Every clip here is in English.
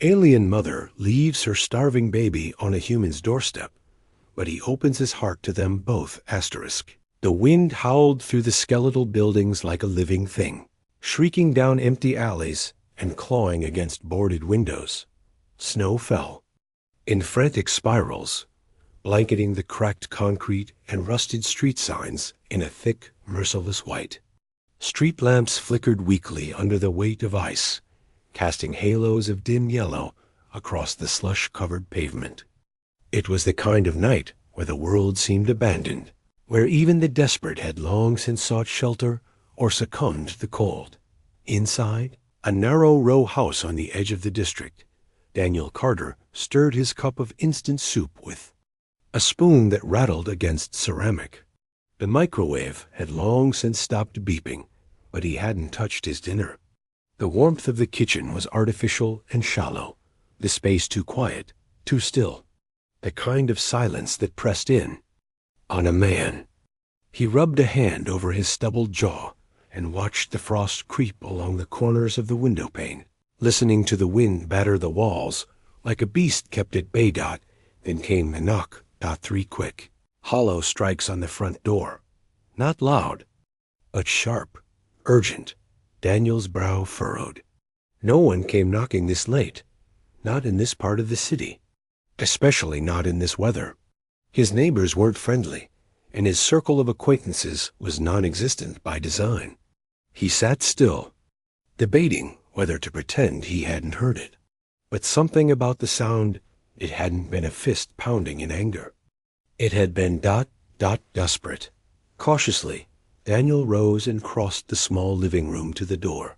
Alien mother leaves her starving baby on a human's doorstep, but he opens his heart to them both, asterisk. The wind howled through the skeletal buildings like a living thing, shrieking down empty alleys and clawing against boarded windows. Snow fell in frantic spirals, blanketing the cracked concrete and rusted street signs in a thick, merciless white. Street lamps flickered weakly under the weight of ice, casting halos of dim yellow across the slush-covered pavement. It was the kind of night where the world seemed abandoned, where even the desperate had long since sought shelter or succumbed to the cold. Inside, a narrow row house on the edge of the district, Daniel Carter stirred his cup of instant soup with a spoon that rattled against ceramic. The microwave had long since stopped beeping, but he hadn't touched his dinner. The warmth of the kitchen was artificial and shallow, the space too quiet, too still, the kind of silence that pressed in on a man. He rubbed a hand over his stubbled jaw and watched the frost creep along the corners of the window pane, listening to the wind batter the walls like a beast kept at bay. Then came the knock. 3 quick, hollow strikes on the front door. Not loud, but sharp, urgent. Daniel's brow furrowed. No one came knocking this late, not in this part of the city, especially not in this weather. His neighbors weren't friendly, and his circle of acquaintances was non-existent by design. He sat still, debating whether to pretend he hadn't heard it. But something about the sound, it hadn't been a fist pounding in anger. It had been ... desperate. Cautiously, Daniel rose and crossed the small living room to the door.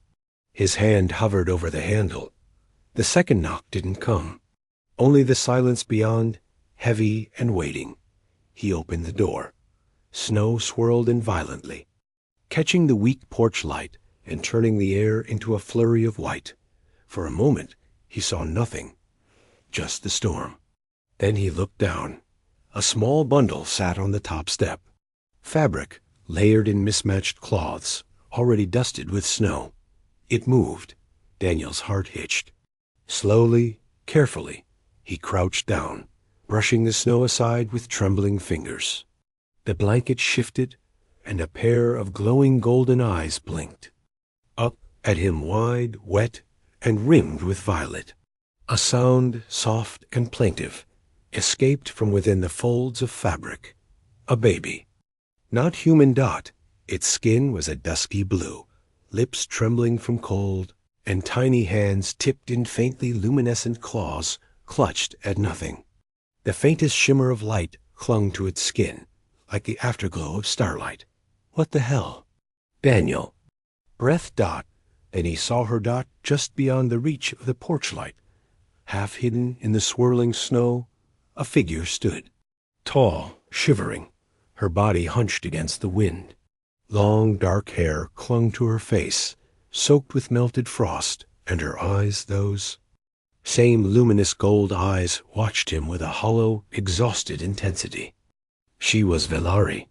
His hand hovered over the handle. The second knock didn't come. Only the silence beyond, heavy and waiting. He opened the door. Snow swirled in violently, catching the weak porch light and turning the air into a flurry of white. For a moment, he saw nothing, just the storm. Then he looked down. A small bundle sat on the top step. Fabric, layered in mismatched cloths, already dusted with snow. It moved. Daniel's heart hitched. Slowly, carefully, he crouched down, brushing the snow aside with trembling fingers. The blanket shifted, and a pair of glowing golden eyes blinked. Up at him, wide, wet, and rimmed with violet. A sound, soft and plaintive, escaped from within the folds of fabric. A baby. Not human. Its skin was a dusky blue, lips trembling from cold, and tiny hands tipped in faintly luminescent claws clutched at nothing. The faintest shimmer of light clung to its skin, like the afterglow of starlight. What the hell? Daniel. Breath. Then he saw her. Just beyond the reach of the porch light. Half hidden in the swirling snow, a figure stood. Tall, shivering, her body hunched against the wind. Long, dark hair clung to her face, soaked with melted frost, and her eyes, those same luminous gold eyes, watched him with a hollow, exhausted intensity. She was Velari.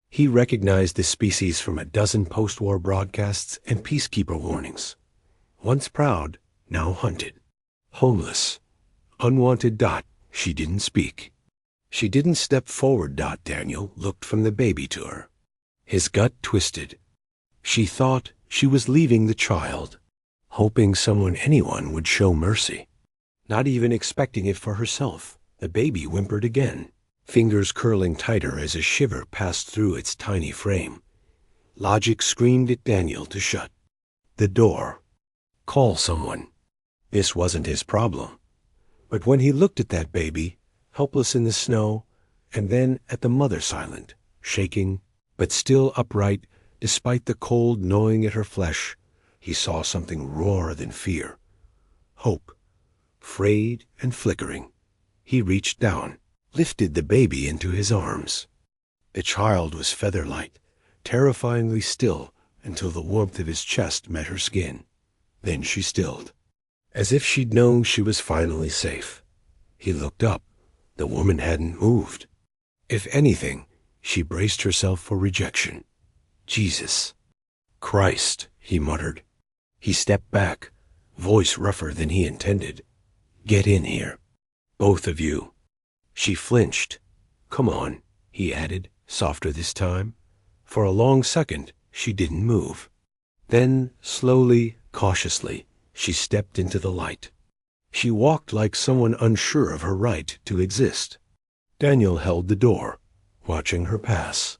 He recognized this species from a dozen post-war broadcasts and peacekeeper warnings. Once proud, now hunted. Homeless. Unwanted. She didn't speak. She didn't step forward. Daniel looked from the baby to her. His gut twisted. She thought she was leaving the child, hoping anyone would show mercy. Not even expecting it for herself, the baby whimpered again, fingers curling tighter as a shiver passed through its tiny frame. Logic screamed at Daniel to shut the door. Call someone. This wasn't his problem. But when he looked at that baby, helpless in the snow, and then at the mother silent, shaking, but still upright despite the cold gnawing at her flesh, he saw something rawer than fear. Hope, frayed and flickering. He reached down, lifted the baby into his arms. The child was feather-light, terrifyingly still until the warmth of his chest met her skin. Then she stilled, as if she'd known she was finally safe. He looked up. The woman hadn't moved. If anything, she braced herself for rejection. Jesus. Christ, he muttered. He stepped back, voice rougher than he intended. Get in here. Both of you. She flinched. Come on, he added, softer this time. For a long second, she didn't move. Then, slowly, cautiously, she stepped into the light. She walked like someone unsure of her right to exist. Daniel held the door, watching her pass.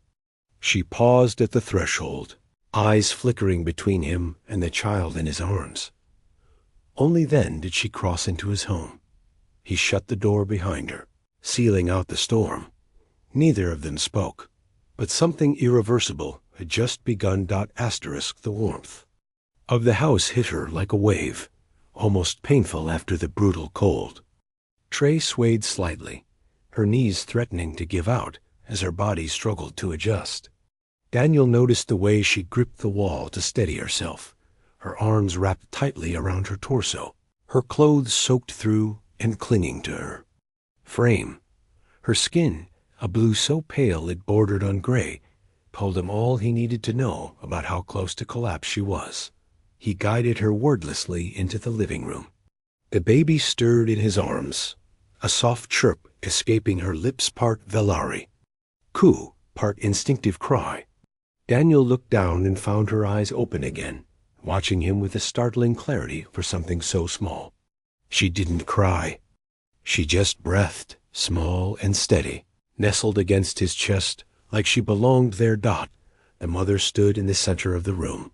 She paused at the threshold, eyes flickering between him and the child in his arms. Only then did she cross into his home. He shut the door behind her, sealing out the storm. Neither of them spoke, but something irreversible had just begun to asterisk the warmth of the house hit her like a wave, almost painful after the brutal cold. Trey swayed slightly, her knees threatening to give out as her body struggled to adjust. Daniel noticed the way she gripped the wall to steady herself, her arms wrapped tightly around her torso, her clothes soaked through and clinging to her frame. Her skin, a blue so pale it bordered on gray, told him all he needed to know about how close to collapse she was. He guided her wordlessly into the living room. The baby stirred in his arms, a soft chirp escaping her lips, part velari, coo, part instinctive cry. Daniel looked down and found her eyes open again, watching him with a startling clarity for something so small. She didn't cry. She just breathed, small and steady, nestled against his chest like she belonged there. The mother stood in the center of the room,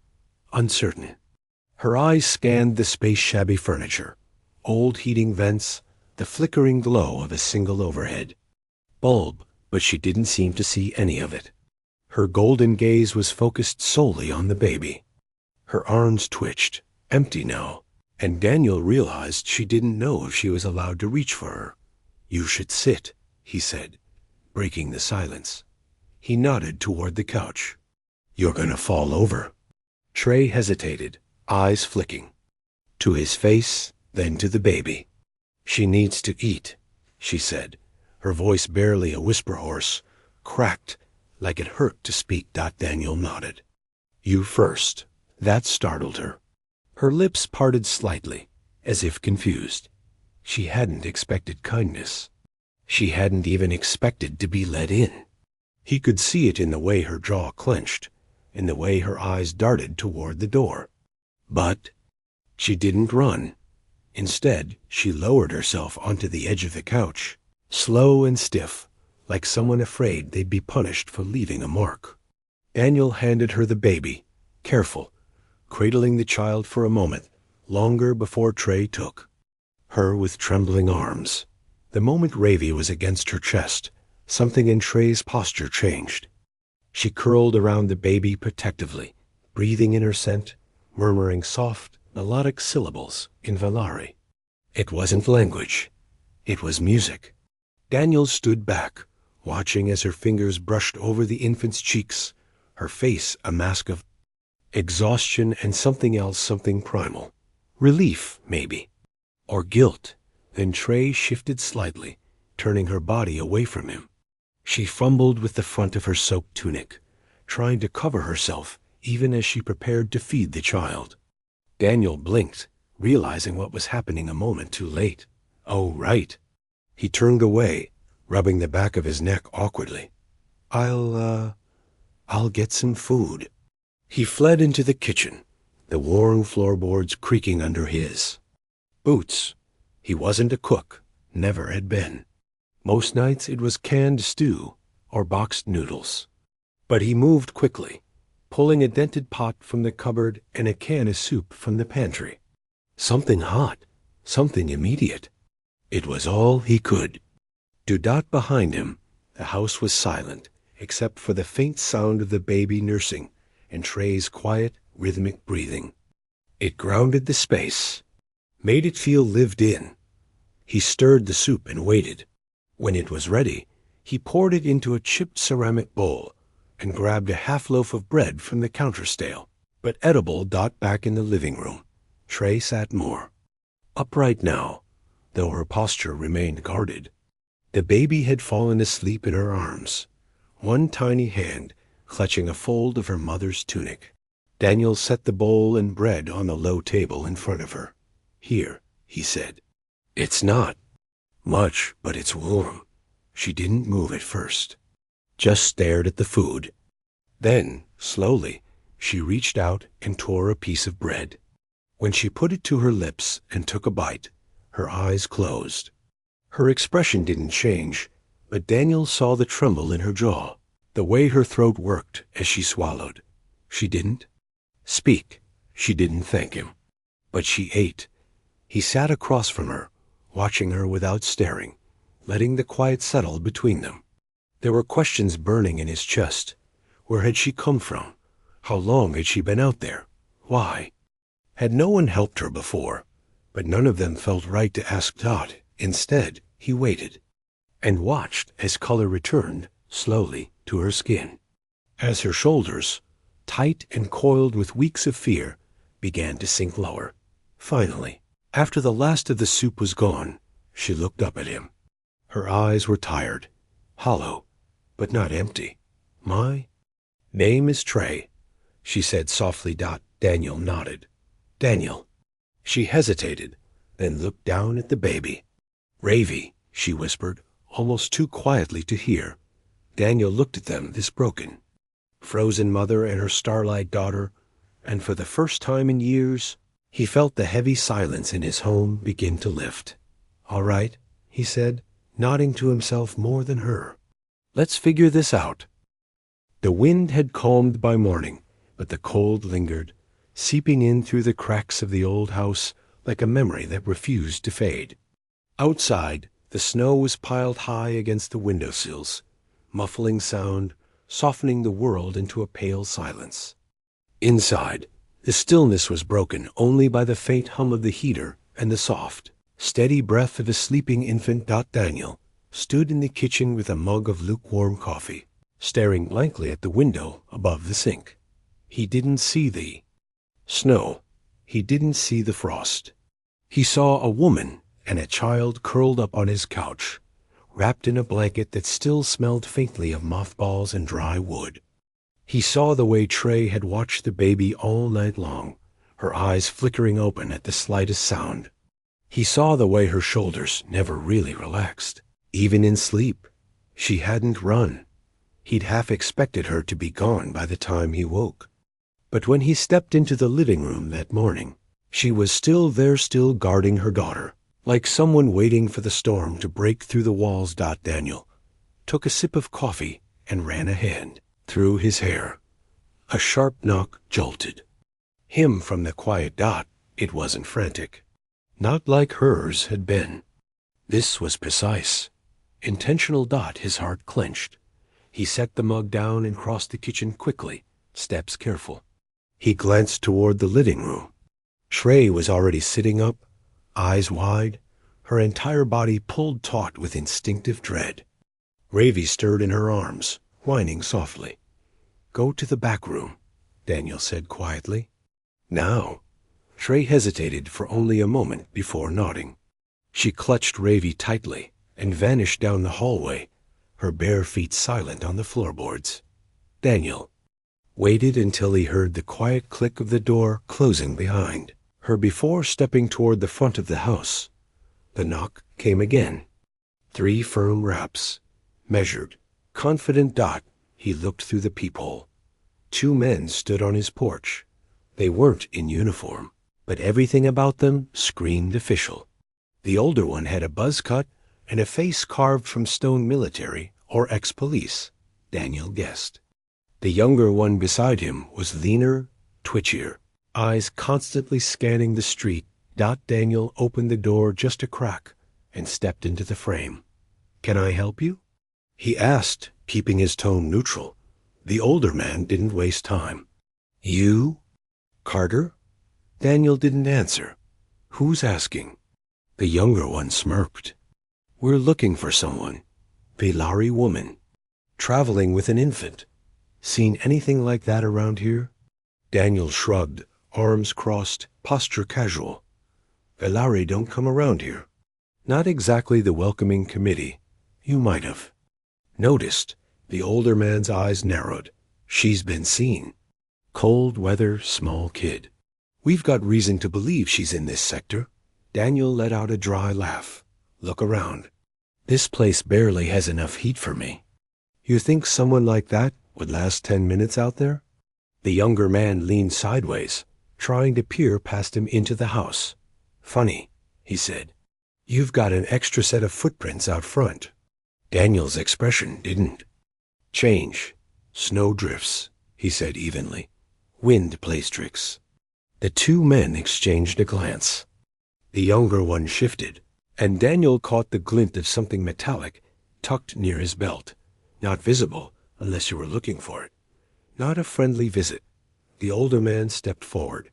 uncertain. Her eyes scanned the space-shabby furniture, old heating vents, the flickering glow of a single overhead bulb, but she didn't seem to see any of it. Her golden gaze was focused solely on the baby. Her arms twitched, empty now, and Daniel realized she didn't know if she was allowed to reach for her. You should sit, he said, breaking the silence. He nodded toward the couch. You're gonna fall over. Trey hesitated, eyes flicking. To his face, then to the baby. She needs to eat, she said, her voice barely a whisper hoarse, cracked, like it hurt to speak. Daniel nodded. You first. That startled her. Her lips parted slightly, as if confused. She hadn't expected kindness. She hadn't even expected to be let in. He could see it in the way her jaw clenched, in the way her eyes darted toward the door. But she didn't run. Instead, she lowered herself onto the edge of the couch, slow and stiff, like someone afraid they'd be punished for leaving a mark. Daniel handed her the baby, careful, cradling the child for a moment, longer before Trey took her with trembling arms. The moment Ravi was against her chest, something in Trey's posture changed. She curled around the baby protectively, breathing in her scent, murmuring soft, melodic syllables in Valari. It wasn't language. It was music. Daniel stood back, watching as her fingers brushed over the infant's cheeks, her face a mask of exhaustion and something else, something primal. Relief, maybe. Or guilt. Then Trey shifted slightly, turning her body away from him. She fumbled with the front of her soaked tunic, trying to cover herself even as she prepared to feed the child. Daniel blinked, realizing what was happening a moment too late. Oh, right. He turned away, rubbing the back of his neck awkwardly. I'll get some food. He fled into the kitchen, the warm floorboards creaking under his boots. He wasn't a cook, never had been. Most nights it was canned stew or boxed noodles. But he moved quickly, pulling a dented pot from the cupboard and a can of soup from the pantry. Something hot, something immediate. It was all he could. Behind him, the house was silent, except for the faint sound of the baby nursing and Trey's quiet, rhythmic breathing. It grounded the space, made it feel lived in. He stirred the soup and waited. When it was ready, he poured it into a chipped ceramic bowl and grabbed a half loaf of bread from the counter stale, but edible. Back in the living room, Trey sat more upright now, though her posture remained guarded. The baby had fallen asleep in her arms, one tiny hand clutching a fold of her mother's tunic. Daniel set the bowl and bread on the low table in front of her. Here, he said. It's not much, but it's warm. She didn't move at first, just stared at the food. Then, slowly, she reached out and tore a piece of bread. When she put it to her lips and took a bite, her eyes closed. Her expression didn't change, but Daniel saw the tremble in her jaw, the way her throat worked as she swallowed. She didn't speak. She didn't thank him. But she ate. He sat across from her, watching her without staring, letting the quiet settle between them. There were questions burning in his chest. Where had she come from? How long had she been out there? Why? Had no one helped her before? But none of them felt right to ask Dot. Instead, he waited and watched as color returned slowly to her skin, as her shoulders, tight and coiled with weeks of fear, began to sink lower. Finally, after the last of the soup was gone, she looked up at him. Her eyes were tired, hollow, but not empty. My name is Trey, she said softly. Daniel nodded. Daniel. She hesitated, then looked down at the baby. Ravy, she whispered, almost too quietly to hear. Daniel looked at them, this broken, frozen mother and her starlight daughter, and for the first time in years, he felt the heavy silence in his home begin to lift. All right, he said, nodding to himself more than her. Let's figure this out. The wind had calmed by morning, but the cold lingered, seeping in through the cracks of the old house like a memory that refused to fade. Outside, the snow was piled high against the windowsills, muffling sound, softening the world into a pale silence. Inside, the stillness was broken only by the faint hum of the heater and the soft, steady breath of a sleeping infant. Daniel stood in the kitchen with a mug of lukewarm coffee, staring blankly at the window above the sink. He didn't see the snow. He didn't see the frost. He saw a woman and a child curled up on his couch, wrapped in a blanket that still smelled faintly of mothballs and dry wood. He saw the way Trey had watched the baby all night long, her eyes flickering open at the slightest sound. He saw the way her shoulders never really relaxed, even in sleep. She hadn't run. He'd half expected her to be gone by the time he woke. But when he stepped into the living room that morning, she was still there, still guarding her daughter, like someone waiting for the storm to break through the walls. Daniel took a sip of coffee and ran a hand through his hair. A sharp knock jolted him from the quiet. It wasn't frantic, not like hers had been. This was precise, intentional. His heart clenched. He set the mug down and crossed the kitchen quickly, steps careful. He glanced toward the living room. Trey was already sitting up, eyes wide, her entire body pulled taut with instinctive dread. Ravy stirred in her arms, whining softly. Go to the back room, Daniel said quietly. Now. Trey hesitated for only a moment before nodding. She clutched Ravy tightly and vanished down the hallway, her bare feet silent on the floorboards. Daniel waited until he heard the quiet click of the door closing behind her before stepping toward the front of the house. The knock came again. 3 firm raps, measured, confident. He looked through the peephole. 2 men stood on his porch. They weren't in uniform, but everything about them screamed official. The older one had a buzz cut and a face carved from stone, military or ex-police, Daniel guessed. The younger one beside him was leaner, twitchier, eyes constantly scanning the street. Daniel opened the door just a crack and stepped into the frame. Can I help you? He asked, keeping his tone neutral. The older man didn't waste time. You? Carter? Daniel didn't answer. Who's asking? The younger one smirked. We're looking for someone. Velari woman. Traveling with an infant. Seen anything like that around here? Daniel shrugged, arms crossed, posture casual. Velari don't come around here. Not exactly the welcoming committee. You might have noticed. The older man's eyes narrowed. She's been seen. Cold weather, small kid. We've got reason to believe she's in this sector. Daniel let out a dry laugh. Look around. This place barely has enough heat for me. You think someone like that would last 10 minutes out there? The younger man leaned sideways, trying to peer past him into the house. Funny, he said. You've got an extra set of footprints out front. Daniel's expression didn't change. Snow drifts, he said evenly. Wind plays tricks. The two men exchanged a glance. The younger one shifted, and Daniel caught the glint of something metallic tucked near his belt. Not visible, unless you were looking for it. Not a friendly visit. The older man stepped forward.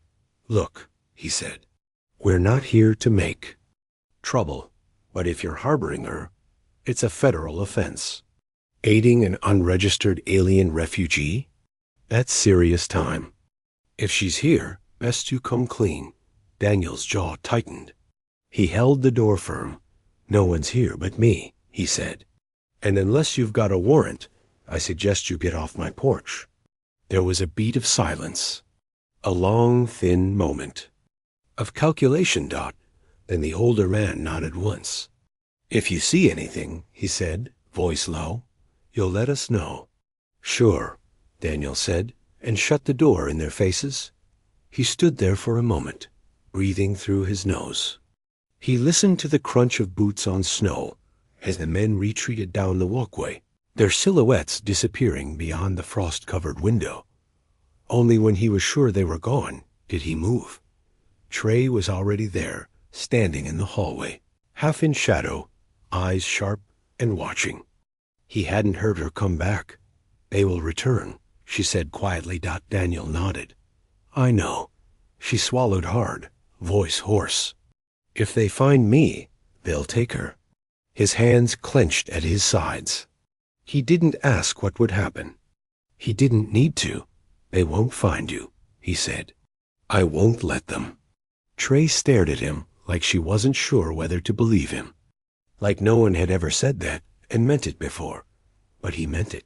Look, he said. We're not here to make trouble, but if you're harboring her, it's a federal offense. Aiding an unregistered alien refugee? That's serious time. If she's here, best you come clean. Daniel's jaw tightened. He held the door firm. No one's here but me, he said. And unless you've got a warrant, I suggest you get off my porch. There was a beat of silence. A long, thin moment. Of calculation, Dot. Then the older man nodded once. If you see anything, he said, voice low, you'll let us know. Sure, Daniel said, and shut the door in their faces. He stood there for a moment, breathing through his nose. He listened to the crunch of boots on snow as the men retreated down the walkway, their silhouettes disappearing beyond the frost-covered window. Only when he was sure they were gone did he move. Trey was already there, standing in the hallway, half in shadow, eyes sharp and watching. He hadn't heard her come back. They will return, she said quietly. Daniel nodded. I know. She swallowed hard, voice hoarse. If they find me, they'll take her. His hands clenched at his sides. He didn't ask what would happen. He didn't need to. They won't find you, he said. I won't let them. Trey stared at him like she wasn't sure whether to believe him. Like no one had ever said that and meant it before. But he meant it.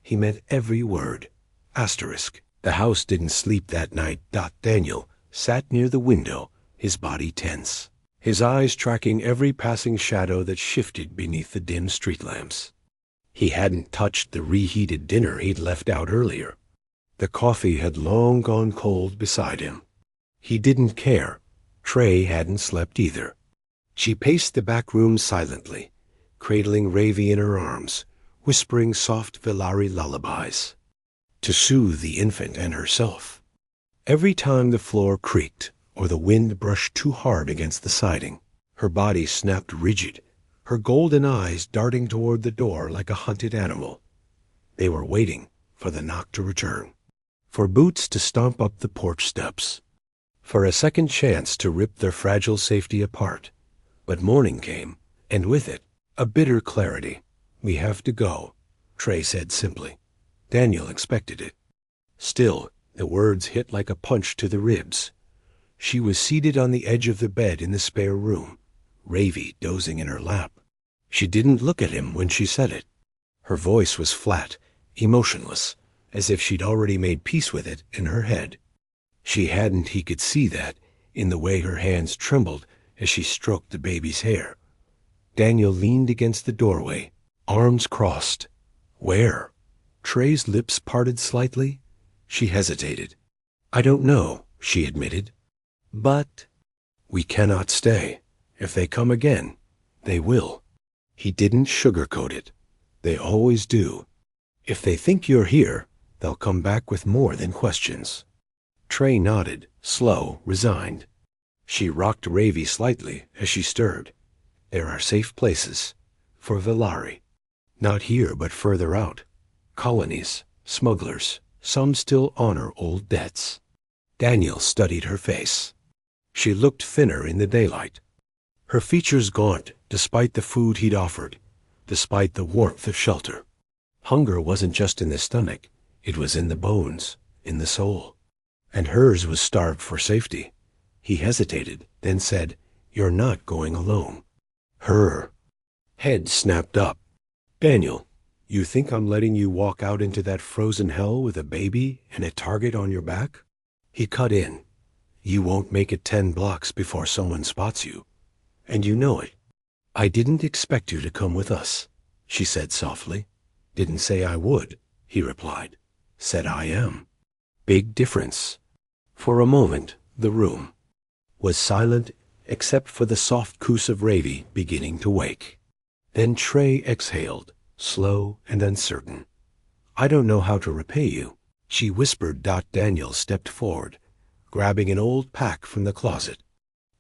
He meant every word. Asterisk. The house didn't sleep that night. Daniel sat near the window, his body tense, his eyes tracking every passing shadow that shifted beneath the dim street lamps. He hadn't touched the reheated dinner he'd left out earlier. The coffee had long gone cold beside him. He didn't care. Trey hadn't slept either. She paced the back room silently, cradling Ravi in her arms, whispering soft Velari lullabies, to soothe the infant and herself. Every time the floor creaked or the wind brushed too hard against the siding, her body snapped rigid, her golden eyes darting toward the door like a hunted animal. They were waiting for the knock to return, for boots to stomp up the porch steps, for a second chance to rip their fragile safety apart. But morning came, and with it, a bitter clarity. We have to go, Trey said simply. Daniel expected it. Still, the words hit like a punch to the ribs. She was seated on the edge of the bed in the spare room, Ravi dozing in her lap. She didn't look at him when she said it. Her voice was flat, emotionless, as if she'd already made peace with it in her head. She hadn't, he could see that, in the way her hands trembled as she stroked the baby's hair. Daniel leaned against the doorway, arms crossed. Where? Trey's lips parted slightly. She hesitated. I don't know, she admitted. But we cannot stay. If they come again, they will. He didn't sugarcoat it. They always do. If they think you're here, they'll come back with more than questions. Trey nodded, slow, resigned. She rocked Ravi slightly as she stirred. There are safe places. For Velari. Not here, but further out. Colonies, smugglers, some still honor old debts. Daniel studied her face. She looked thinner in the daylight. Her features gaunt, despite the food he'd offered, despite the warmth of shelter. Hunger wasn't just in the stomach, it was in the bones, in the soul. And hers was starved for safety. He hesitated, then said, You're not going alone. Her head snapped up. Daniel, you think I'm letting you walk out into that frozen hell with a baby and a target on your back? He cut in. You won't make it 10 blocks before someone spots you. And you know it. I didn't expect you to come with us, she said softly. Didn't say I would, he replied. Said I am. Big difference. For a moment, the room was silent except for the soft coos of Ravi beginning to wake. Then Trey exhaled, slow and uncertain. I don't know how to repay you, she whispered. Daniel stepped forward, grabbing an old pack from the closet.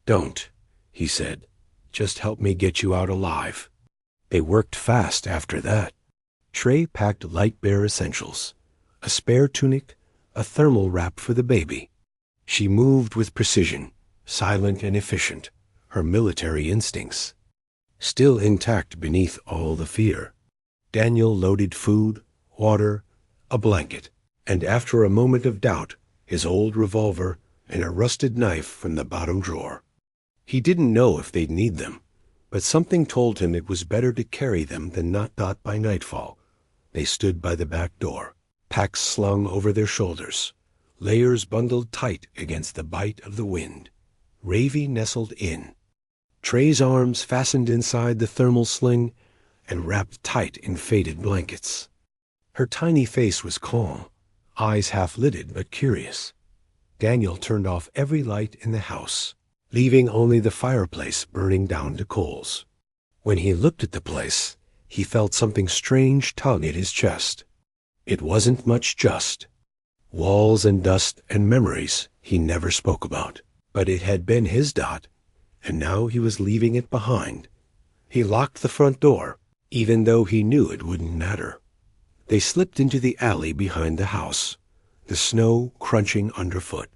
Don't, he said. Just help me get you out alive. They worked fast after that. Trey packed light bare essentials, a spare tunic, a thermal wrap for the baby. She moved with precision, silent and efficient, her military instincts still intact beneath all the fear. Daniel loaded food, water, a blanket, and after a moment of doubt, his old revolver and a rusted knife from the bottom drawer. He didn't know if they'd need them, but something told him it was better to carry them than not. By nightfall, they stood by the back door, packs slung over their shoulders, layers bundled tight against the bite of the wind. Ravi nestled in, Trey's arms fastened inside the thermal sling and wrapped tight in faded blankets. Her tiny face was calm, eyes half-lidded but curious. Daniel turned off every light in the house, leaving only the fireplace burning down to coals. When he looked at the place, he felt something strange tug at his chest. It wasn't much just. Walls and dust and memories he never spoke about. But it had been his Dot, and now he was leaving it behind. He locked the front door, even though he knew it wouldn't matter. They slipped into the alley behind the house, the snow crunching underfoot.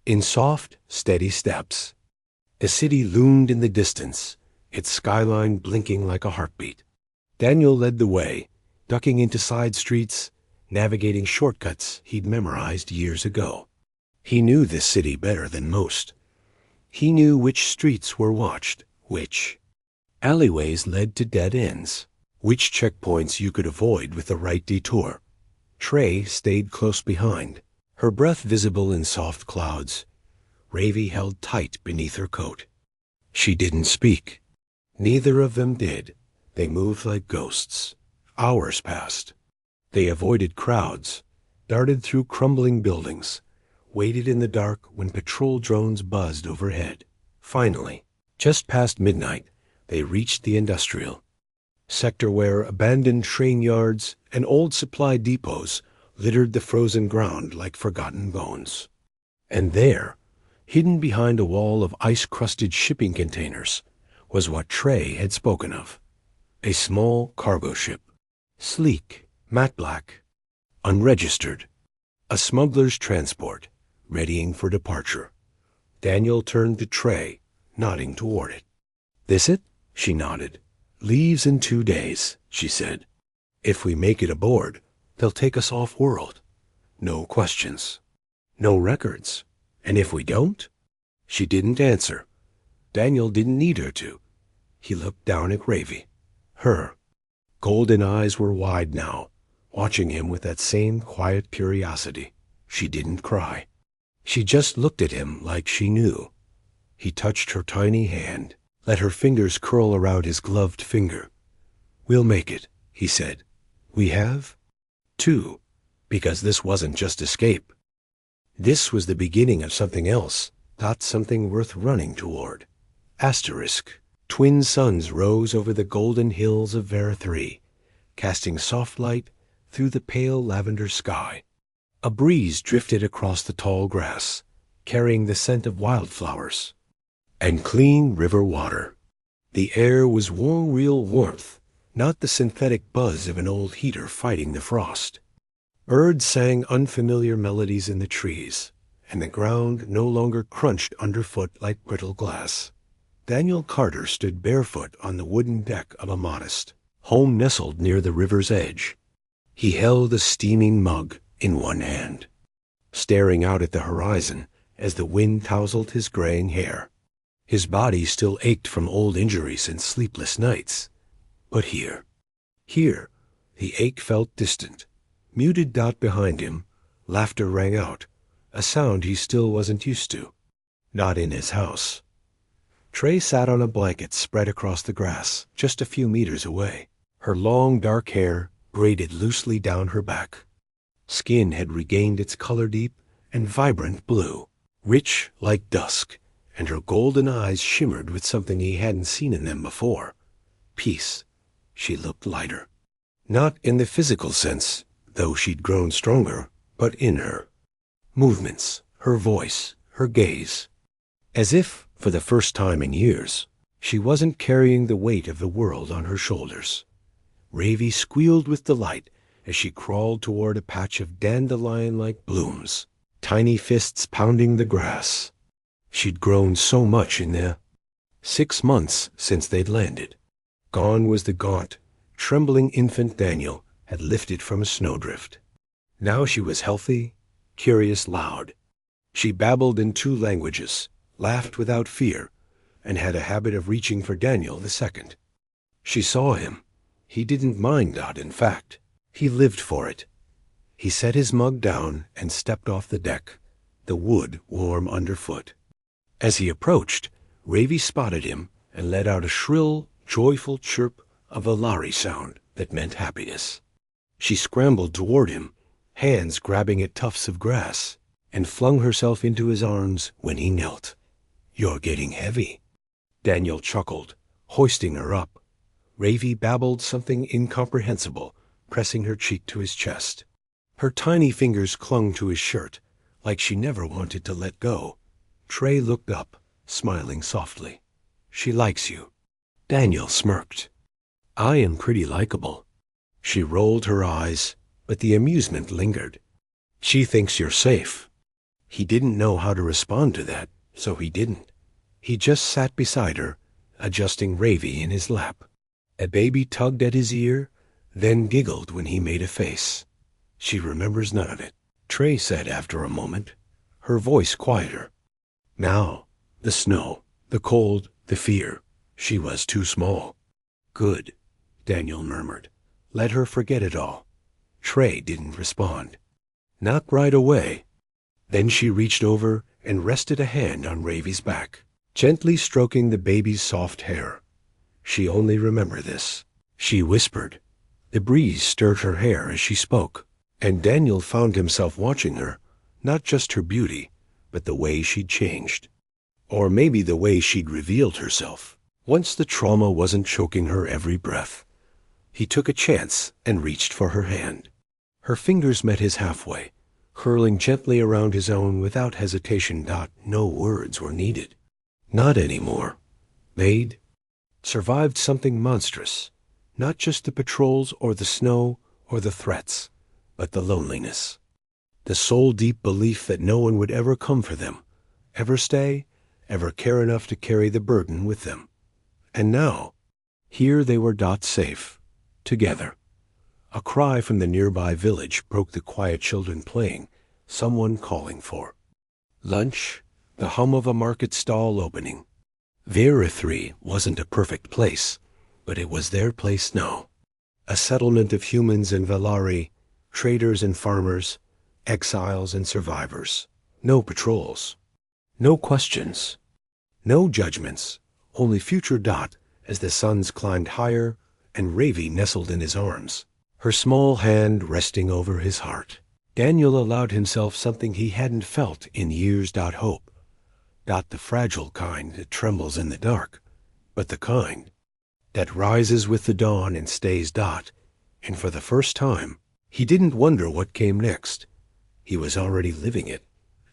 In soft, steady steps, the city loomed in the distance, its skyline blinking like a heartbeat. Daniel led the way, ducking into side streets, navigating shortcuts he'd memorized years ago. He knew this city better than most. He knew which streets were watched, which alleyways led to dead ends, which checkpoints you could avoid with the right detour. Trey stayed close behind, her breath visible in soft clouds. Ravi held tight beneath her coat. She didn't speak. Neither of them did. They moved like ghosts. Hours passed. They avoided crowds, darted through crumbling buildings, waited in the dark when patrol drones buzzed overhead. Finally, just past midnight, they reached the industrial sector where abandoned train yards and old supply depots littered the frozen ground like forgotten bones. And there, hidden behind a wall of ice-crusted shipping containers, was what Trey had spoken of. A small cargo ship, sleek, matte black, unregistered, a smuggler's transport, readying for departure. Daniel turned to Trey, nodding toward it. This it? She nodded. Leaves in 2 days, she said. If we make it aboard, they'll take us off-world. No questions. No records. And if we don't? She didn't answer. Daniel didn't need her to. He looked down at Ravi. Her golden eyes were wide now, watching him with that same quiet curiosity. She didn't cry. She just looked at him like she knew. He touched her tiny hand, let her fingers curl around his gloved finger. We'll make it, he said. We have? 2, because this wasn't just escape. This was the beginning of something else, not something worth running toward. Asterisk. Twin suns rose over the golden hills of Vera 3, casting soft light through the pale lavender sky. A breeze drifted across the tall grass, carrying the scent of wildflowers and clean river water. The air was warm, real warmth, not the synthetic buzz of an old heater fighting the frost. Birds sang unfamiliar melodies in the trees, and the ground no longer crunched underfoot like brittle glass. Daniel Carter stood barefoot on the wooden deck of a modest home nestled near the river's edge. He held a steaming mug in one hand, staring out at the horizon as the wind tousled his graying hair. His body still ached from old injuries and sleepless nights. But here, the ache felt distant. Muted behind him, laughter rang out, a sound he still wasn't used to. Not in his house. Trey sat on a blanket spread across the grass, just a few meters away. Her long dark hair braided loosely down her back. Skin had regained its color deep and vibrant blue, rich like dusk, and her golden eyes shimmered with something he hadn't seen in them before. Peace. She looked lighter. Not in the physical sense, though she'd grown stronger, but in her movements, her voice, her gaze. As if, for the first time in years, she wasn't carrying the weight of the world on her shoulders. Ravi squealed with delight as she crawled toward a patch of dandelion-like blooms, tiny fists pounding the grass. She'd grown so much in the 6 months since they'd landed. Gone was the gaunt, trembling infant Daniel had lifted from a snowdrift. Now she was healthy, curious, loud. She babbled in 2 languages, laughed without fear, and had a habit of reaching for Daniel the second. She saw him. He didn't mind that, in fact. He lived for it. He set his mug down and stepped off the deck, the wood warm underfoot. As he approached, Ravi spotted him and let out a shrill, joyful chirp of a Lari sound that meant happiness. She scrambled toward him, hands grabbing at tufts of grass, and flung herself into his arms when he knelt. "You're getting heavy." Daniel chuckled, hoisting her up. Ravi babbled something incomprehensible, pressing her cheek to his chest. Her tiny fingers clung to his shirt, like she never wanted to let go. Trey looked up, smiling softly. "She likes you." Daniel smirked. "I am pretty likable." She rolled her eyes, but the amusement lingered. "She thinks you're safe." He didn't know how to respond to that, so he didn't. He just sat beside her, adjusting Ravi in his lap. A baby tugged at his ear, then giggled when he made a face. She remembers none of it, Trey said after a moment, her voice quieter. Now, the snow, the cold, the fear. She was too small. "Good," Daniel murmured. Let her forget it all. Trey didn't respond. Not right away. Then she reached over and rested a hand on Ravi's back, gently stroking the baby's soft hair. She only remembered this. She whispered. The breeze stirred her hair as she spoke, and Daniel found himself watching her, not just her beauty, but the way she'd changed. Or maybe the way she'd revealed herself, once the trauma wasn't choking her every breath. He took a chance and reached for her hand. Her fingers met his halfway, curling gently around his own without hesitation. No words were needed. Not anymore. They'd survived something monstrous. Not just the patrols or the snow or the threats, but the loneliness. The soul-deep belief that no one would ever come for them, ever stay, ever care enough to carry the burden with them. And now, here they were safe, together. A cry from the nearby village broke the quiet children playing, someone calling for lunch, the hum of a market stall opening. Vera 3 wasn't a perfect place, but it was their place now. A settlement of humans and Velari, traders and farmers, exiles and survivors. No patrols. No questions. No judgments. Only future as the suns climbed higher and Ravi nestled in his arms, her small hand resting over his heart. Daniel allowed himself something he hadn't felt in years. Hope. The fragile kind that trembles in the dark, but the kind that rises with the dawn and stays. And for the first time, he didn't wonder what came next. He was already living it.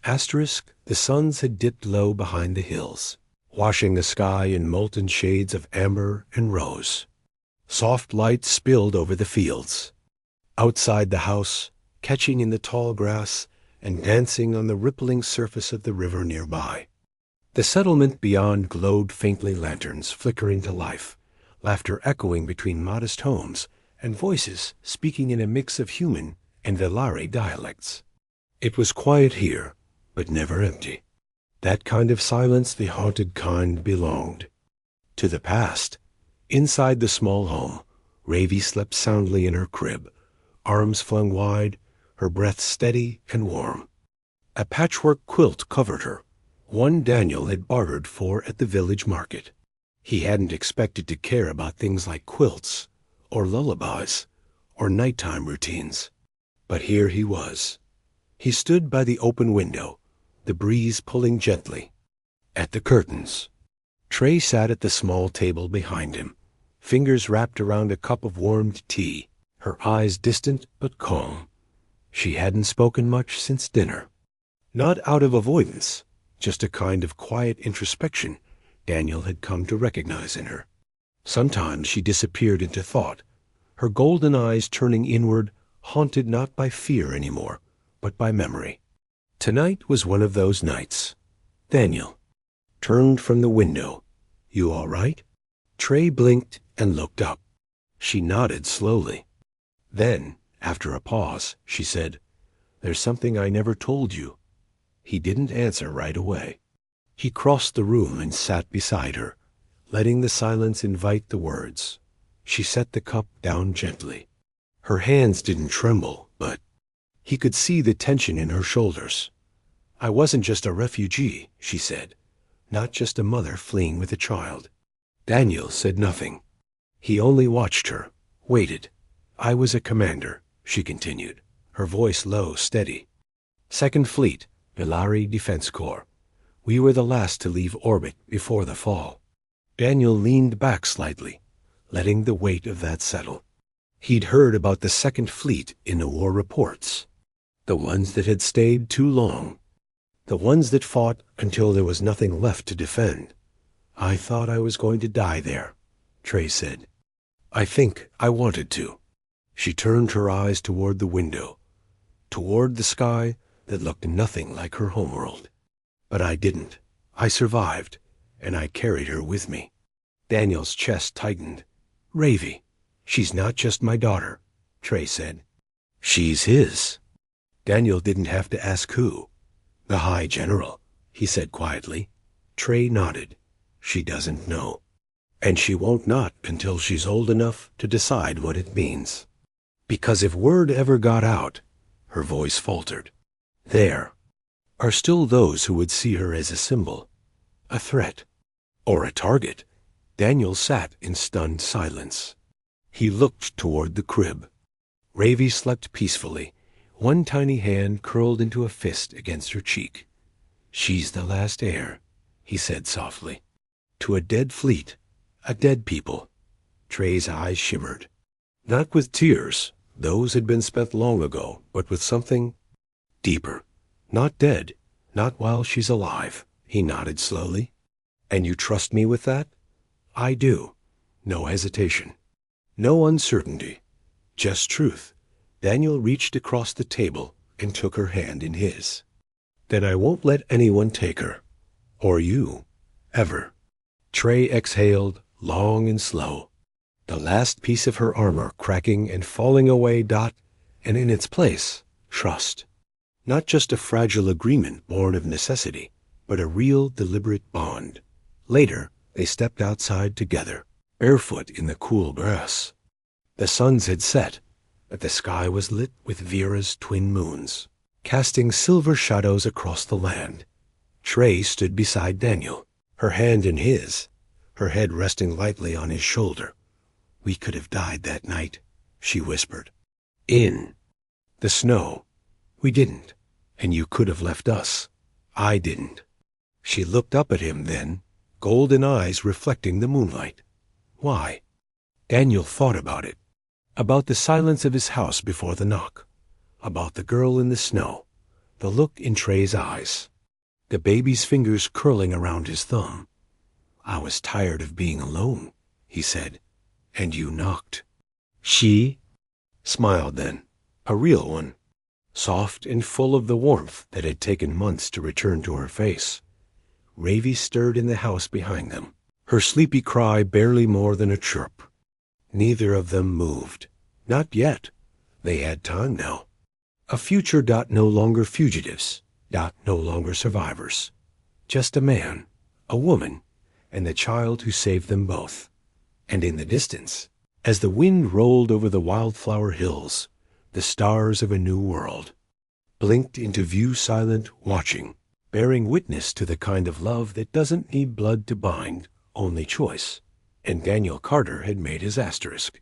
The suns had dipped low behind the hills, washing the sky in molten shades of amber and rose. Soft light spilled over the fields. Outside the house, catching in the tall grass and dancing on the rippling surface of the river nearby. The settlement beyond glowed faintly, lanterns flickering to life, laughter echoing between modest homes, and voices speaking in a mix of human and Velari dialects. It was quiet here, but never empty. That kind of silence the haunted kind belonged to the past. Inside the small home, Ravi slept soundly in her crib, arms flung wide, her breath steady and warm. A patchwork quilt covered her, One Daniel had bartered for at the village market. He hadn't expected to care about things like quilts, or lullabies, or nighttime routines. But here he was. He stood by the open window, the breeze pulling gently. At the curtains. Trey sat at the small table behind him, fingers wrapped around a cup of warmed tea, her eyes distant but calm. She hadn't spoken much since dinner. Not out of avoidance, just a kind of quiet introspection Daniel had come to recognize in her. Sometimes she disappeared into thought, her golden eyes turning inward, haunted not by fear anymore, but by memory. Tonight was one of those nights. Daniel turned from the window. "You all right?" Trey blinked and looked up. She nodded slowly. Then, after a pause, she said, "There's something I never told you." He didn't answer right away. He crossed the room and sat beside her, letting the silence invite the words. She set the cup down gently. Her hands didn't tremble, but he could see the tension in her shoulders. "I wasn't just a refugee," she said, "not just a mother fleeing with a child." Daniel said nothing. He only watched her, waited. "I was a commander," she continued, her voice low, steady. "Second Fleet, Villari Defense Corps. We were the last to leave orbit before the fall." Daniel leaned back slightly, letting the weight of that settle. He'd heard about the Second Fleet in the war reports. The ones that had stayed too long. The ones that fought until there was nothing left to defend. "I thought I was going to die there," Trey said. "I think I wanted to." She turned her eyes toward the window, toward the sky that looked nothing like her homeworld. "But I didn't. I survived, and I carried her with me." Daniel's chest tightened. "Ravi, she's not just my daughter," Trey said. "She's his." Daniel didn't have to ask who. "The High General," he said quietly. Trey nodded. "She doesn't know. And she won't not until she's old enough to decide what it means. Because if word ever got out," her voice faltered, "there are still those who would see her as a symbol, a threat, or a target." Daniel sat in stunned silence. He looked toward the crib. Ravi slept peacefully, one tiny hand curled into a fist against her cheek. "She's the last heir," he said softly. "To a dead fleet, a dead people." Trey's eyes shimmered. Not with tears, those had been spent long ago, but with something deeper. "Not dead, not while she's alive," he nodded slowly. "And you trust me with that?" "I do." No hesitation. No uncertainty. Just truth. Daniel reached across the table and took her hand in his. "Then I won't let anyone take her. Or you. Ever." Trey exhaled, long and slow. The last piece of her armor cracking and falling away. And in its place, trust. Not just a fragile agreement born of necessity, but a real, deliberate bond. Later, they stepped outside together, barefoot in the cool grass. The suns had set, but the sky was lit with Vera's twin moons, casting silver shadows across the land. Trey stood beside Daniel, her hand in his, her head resting lightly on his shoulder. "We could have died that night," she whispered. "In the snow. We didn't, and you could have left us. I didn't." She looked up at him then, golden eyes reflecting the moonlight. Why? Daniel thought about it. About the silence of his house before the knock. About the girl in the snow. The look in Trey's eyes. The baby's fingers curling around his thumb. "I was tired of being alone," he said. "And you knocked." She smiled then, a real one, soft and full of the warmth that had taken months to return to her face. Ravi stirred in the house behind them, her sleepy cry barely more than a chirp. Neither of them moved. Not yet. They had time now. A future. No longer fugitives. No longer survivors. Just a man, a woman, and the child who saved them both. And in the distance, as the wind rolled over the wildflower hills, the stars of a new world blinked into view, silent, watching, bearing witness to the kind of love that doesn't need blood to bind, only choice. And Daniel Carter had made his asterisk.